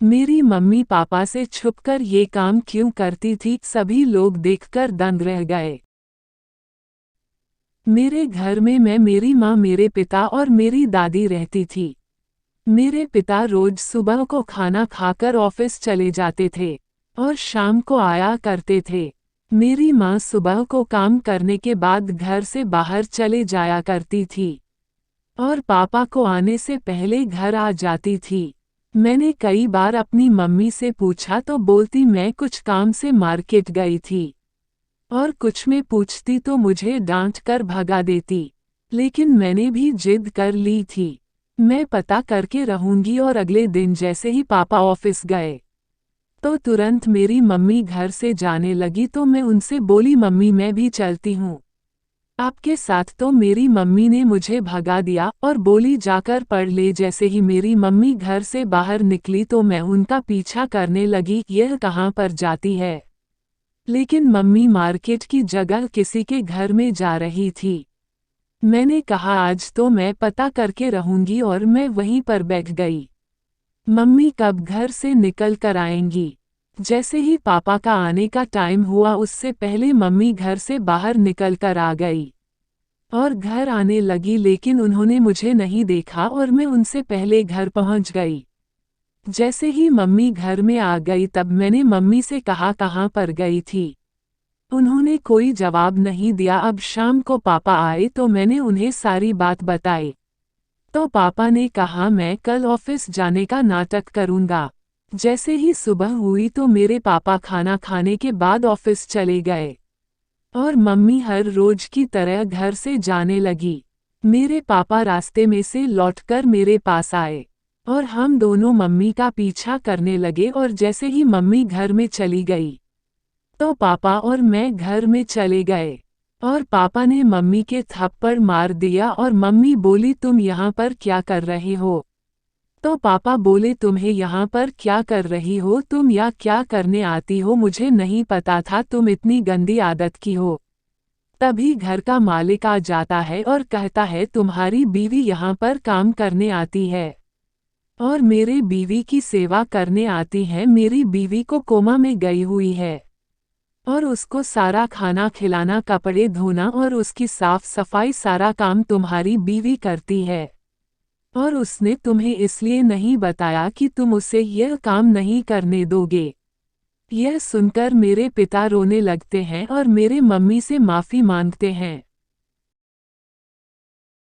मेरी mummy papa से छुपकर ये काम क्यों करती थी, सभी लोग देखकर दंग रह गए। मेरे घर में मैं, मेरी माँ, मेरे पिता और मेरी दादी रहती थी। मेरे पिता रोज सुबह को खाना खाकर ऑफिस चले जाते थे और शाम को आया करते थे। मेरी माँ सुबह को काम करने के बाद घर से बाहर चले जाया करती थी और पापा को आने से पहले घर आ जाती थी। मैंने कई बार अपनी मम्मी से पूछा तो बोलती मैं कुछ काम से मार्केट गई थी, और कुछ में पूछती तो मुझे डांट कर भगा देती। लेकिन मैंने भी जिद कर ली थी, मैं पता करके रहूंगी। और अगले दिन जैसे ही पापा ऑफिस गए तो तुरंत मेरी मम्मी घर से जाने लगी, तो मैं उनसे बोली मम्मी मैं भी चलती हूँ आपके साथ। तो मेरी मम्मी ने मुझे भगा दिया और बोली जाकर पढ़ ले। जैसे ही मेरी मम्मी घर से बाहर निकली तो मैं उनका पीछा करने लगी, यह कहाँ पर जाती है। लेकिन मम्मी मार्केट की जगह किसी के घर में जा रही थी। मैंने कहा आज तो मैं पता करके रहूंगी और मैं वहीं पर बैठ गई। मम्मी कब घर से निकल कर आएंगी। जैसे ही पापा का आने का टाइम हुआ उससे पहले मम्मी घर से बाहर निकल कर आ गई और घर आने लगी, लेकिन उन्होंने मुझे नहीं देखा और मैं उनसे पहले घर पहुंच गई। जैसे ही मम्मी घर में आ गई तब मैंने मम्मी से कहा कहाँ पर गई थी। उन्होंने कोई जवाब नहीं दिया। अब शाम को पापा आए तो मैंने उन्हें सारी बात बताई। तो पापा ने कहा मैं कल ऑफिस जाने का नाटक करूंगा। जैसे ही सुबह हुई तो मेरे पापा खाना खाने के बाद ऑफिस चले गए और मम्मी हर रोज की तरह घर से जाने लगी। मेरे पापा रास्ते में से लौटकर मेरे पास आए और हम दोनों मम्मी का पीछा करने लगे। और जैसे ही मम्मी घर में चली गई तो पापा और मैं घर में चले गए और पापा ने मम्मी के थप्पड़ मार दिया और मम्मी बोली तुम यहाँ पर क्या कर रहे हो। तो पापा बोले तुम्हें यहाँ पर क्या कर रही हो, तुम या क्या करने आती हो, मुझे नहीं पता था तुम इतनी गंदी आदत की हो। तभी घर का मालिक आ जाता है और कहता है तुम्हारी बीवी यहाँ पर काम करने आती है और मेरे बीवी की सेवा करने आती है। मेरी बीवी को कोमा में गई हुई है और उसको सारा खाना खिलाना, कपड़े धोना और उसकी साफ सफाई सारा काम तुम्हारी बीवी करती है और उसने तुम्हें इसलिए नहीं बताया कि तुम उसे यह काम नहीं करने दोगे। यह सुनकर मेरे पिता रोने लगते हैं और मेरे मम्मी से माफ़ी मांगते हैं।